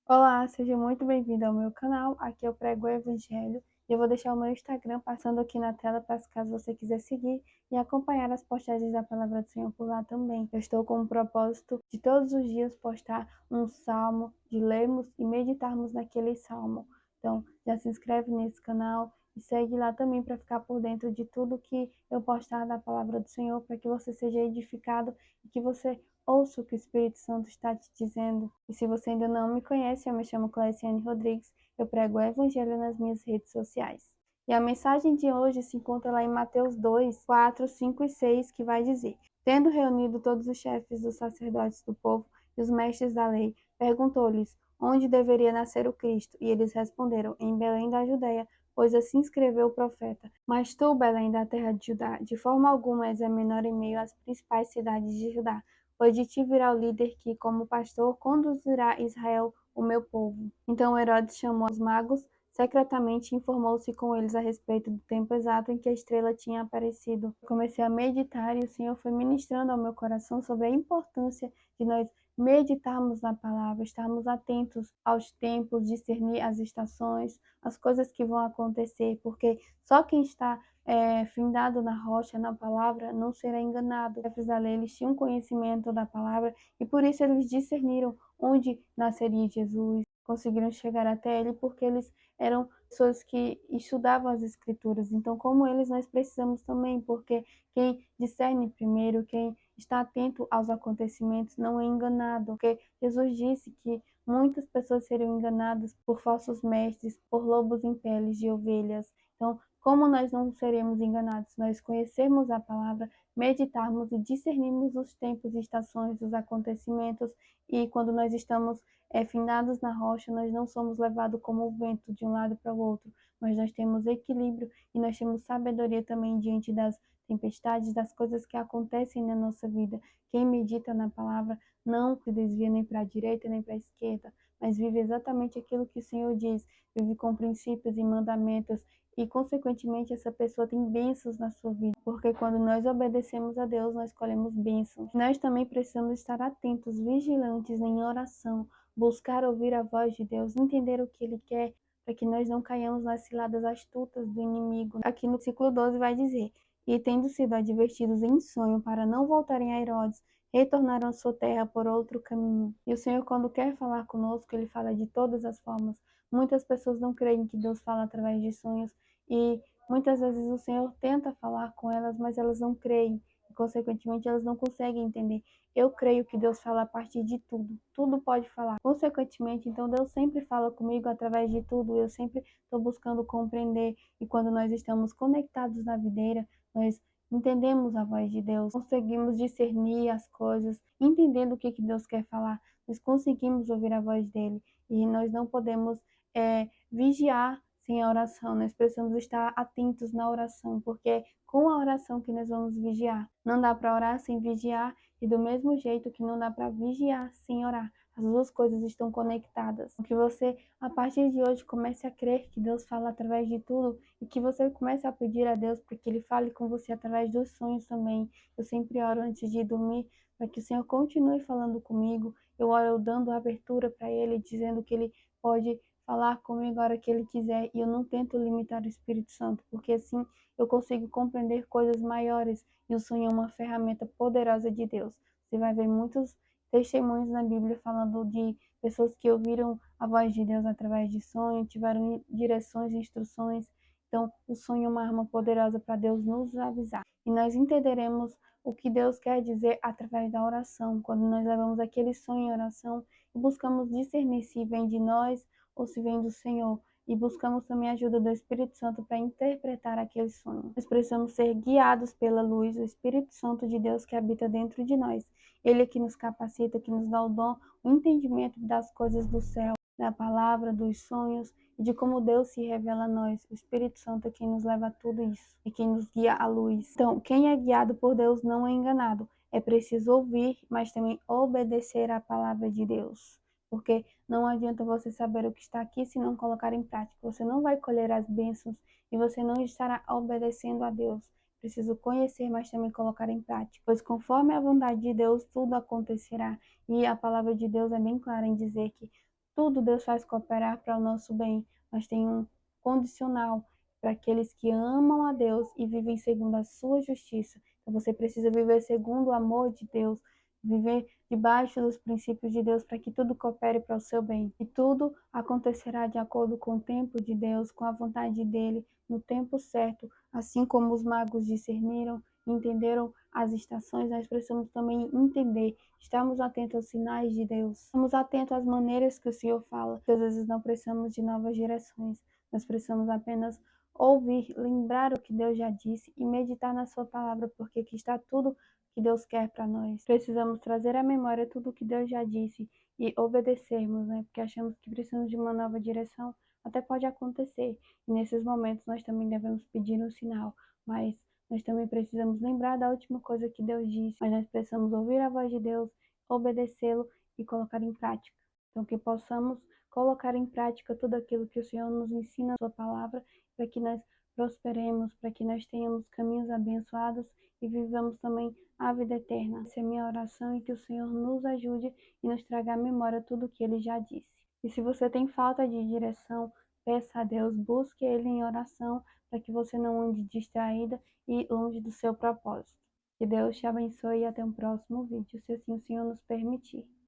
Olá, seja muito bem-vindo ao meu canal. Aqui eu prego o Evangelho e eu vou deixar o meu Instagram passando aqui na tela para caso você quiser seguir e acompanhar as postagens da Palavra do Senhor por lá também. Eu estou com o propósito de todos os dias postar um salmo, de lermos e meditarmos naquele salmo. Então, já se inscreve nesse canal e segue lá também para ficar por dentro de tudo que eu postar da Palavra do Senhor, para que você seja edificado e que você ouça o que o Espírito Santo está te dizendo. E se você ainda não me conhece, eu me chamo Cleciane Rodrigues, eu prego o Evangelho nas minhas redes sociais. E a mensagem de hoje se encontra lá em Mateus 2, 4, 5 e 6, que vai dizer: Tendo reunido todos os chefes dos sacerdotes do povo e os mestres da lei, perguntou-lhes onde deveria nascer o Cristo. E eles responderam: Em Belém da Judéia, pois assim escreveu o profeta. Mas tu, Belém da terra de Judá, de forma alguma és a menor em meio às principais cidades de Judá, pois de ti virá o líder que, como pastor, conduzirá Israel, o meu povo. Então Herodes chamou os magos secretamente e informou-se com eles a respeito do tempo exato em que a estrela tinha aparecido. Eu comecei a meditar e o Senhor foi ministrando ao meu coração sobre a importância de nós meditarmos na palavra, estarmos atentos aos tempos, discernir as estações, as coisas que vão acontecer, porque só quem está findado na rocha, na palavra, não será enganado. Os chefes da lei, eles tinham conhecimento da palavra e por isso eles discerniram onde nasceria Jesus, conseguiram chegar até ele porque eles eram pessoas que estudavam as escrituras. Então, como eles, nós precisamos também, porque quem discerne primeiro, quem está atento aos acontecimentos, não é enganado. Porque Jesus disse que muitas pessoas seriam enganadas por falsos mestres, por lobos em peles de ovelhas. Então, como nós não seremos enganados? Nós conhecermos a palavra, meditarmos e discernirmos os tempos e estações dos acontecimentos, e quando nós estamos findados na rocha, nós não somos levados como o vento de um lado para o outro, mas nós temos equilíbrio e nós temos sabedoria também diante das tempestades, das coisas que acontecem na nossa vida. Quem medita na palavra não se desvia nem para a direita nem para a esquerda, mas vive exatamente aquilo que o Senhor diz, vive com princípios e mandamentos, e consequentemente essa pessoa tem bênçãos na sua vida, porque quando nós obedecemos a Deus, nós colhemos bênçãos. Nós também precisamos estar atentos, vigilantes em oração, buscar ouvir a voz de Deus, entender o que Ele quer, para que nós não caiamos nas ciladas astutas do inimigo. Aqui no versículo 12 vai dizer: E tendo sido advertidos em sonho para não voltarem a Herodes, retornaram à sua terra por outro caminho. E o Senhor, quando quer falar conosco, Ele fala de todas as formas. Muitas pessoas não creem que Deus fala através de sonhos, e muitas vezes o Senhor tenta falar com elas, mas elas não creem. E, consequentemente, elas não conseguem entender. Eu creio que Deus fala a partir de tudo. Tudo pode falar. Consequentemente, então, Deus sempre fala comigo através de tudo. Eu sempre estou buscando compreender. E quando nós estamos conectados na videira, nós entendemos a voz de Deus, conseguimos discernir as coisas, entendendo o que Deus quer falar. Nós conseguimos ouvir a voz dele. E nós não podemos vigiar sem a oração. Nós precisamos estar atentos na oração, porque é com a oração que nós vamos vigiar. Não dá para orar sem vigiar, e do mesmo jeito que não dá para vigiar sem orar. As duas coisas estão conectadas. Que você, a partir de hoje, comece a crer que Deus fala através de tudo e que você comece a pedir a Deus para que Ele fale com você através dos sonhos também. Eu sempre oro antes de dormir para que o Senhor continue falando comigo. Eu oro dando abertura para Ele, dizendo que Ele pode falar comigo a hora que Ele quiser, e eu não tento limitar o Espírito Santo, porque assim eu consigo compreender coisas maiores, e o sonho é uma ferramenta poderosa de Deus. Você vai ver muitos testemunhos na Bíblia falando de pessoas que ouviram a voz de Deus através de sonho, tiveram direções e instruções. Então, o sonho é uma arma poderosa para Deus nos avisar. E nós entenderemos o que Deus quer dizer através da oração, quando nós levamos aquele sonho em oração e buscamos discernir se vem de nós ou se vem do Senhor, e buscamos também a ajuda do Espírito Santo para interpretar aquele sonho. Nós precisamos ser guiados pela luz, o Espírito Santo de Deus que habita dentro de nós. Ele é que nos capacita, que nos dá o dom, o entendimento das coisas do céu, da palavra, dos sonhos e de como Deus se revela a nós. O Espírito Santo é quem nos leva a tudo isso, é quem nos guia à luz. Então, quem é guiado por Deus não é enganado. É preciso ouvir, mas também obedecer à palavra de Deus. Porque não adianta você saber o que está aqui se não colocar em prática. Você não vai colher as bênçãos e você não estará obedecendo a Deus. Preciso conhecer, mas também colocar em prática. Pois conforme a vontade de Deus, tudo acontecerá. E a palavra de Deus é bem clara em dizer que Tudo Deus faz cooperar para o nosso bem, mas tem um condicional para aqueles que amam a Deus e vivem segundo a sua justiça. Então você precisa viver segundo o amor de Deus, viver debaixo dos princípios de Deus para que tudo coopere para o seu bem. E tudo acontecerá de acordo com o tempo de Deus, com a vontade dele, no tempo certo, assim como os magos discerniram, entenderam as estações, nós precisamos também entender, estarmos atentos aos sinais de Deus, estamos atentos às maneiras que o Senhor fala. Às vezes não precisamos de novas direções, nós precisamos apenas ouvir, lembrar o que Deus já disse e meditar na sua palavra, porque aqui está tudo que Deus quer para nós. Precisamos trazer à memória tudo o que Deus já disse e obedecermos, né? Porque achamos que precisamos de uma nova direção, até pode acontecer. E nesses momentos nós também devemos pedir um sinal, mas nós também precisamos lembrar da última coisa que Deus disse, mas nós precisamos ouvir a voz de Deus, obedecê-lo e colocar em prática. Então que possamos colocar em prática tudo aquilo que o Senhor nos ensina na sua palavra, para que nós prosperemos, para que nós tenhamos caminhos abençoados e vivamos também a vida eterna. Essa é a minha oração e que o Senhor nos ajude e nos traga à memória tudo o que Ele já disse. E se você tem falta de direção, peça a Deus, busque Ele em oração para que você não ande distraída e longe do seu propósito. Que Deus te abençoe e até um próximo vídeo, se assim o Senhor nos permitir.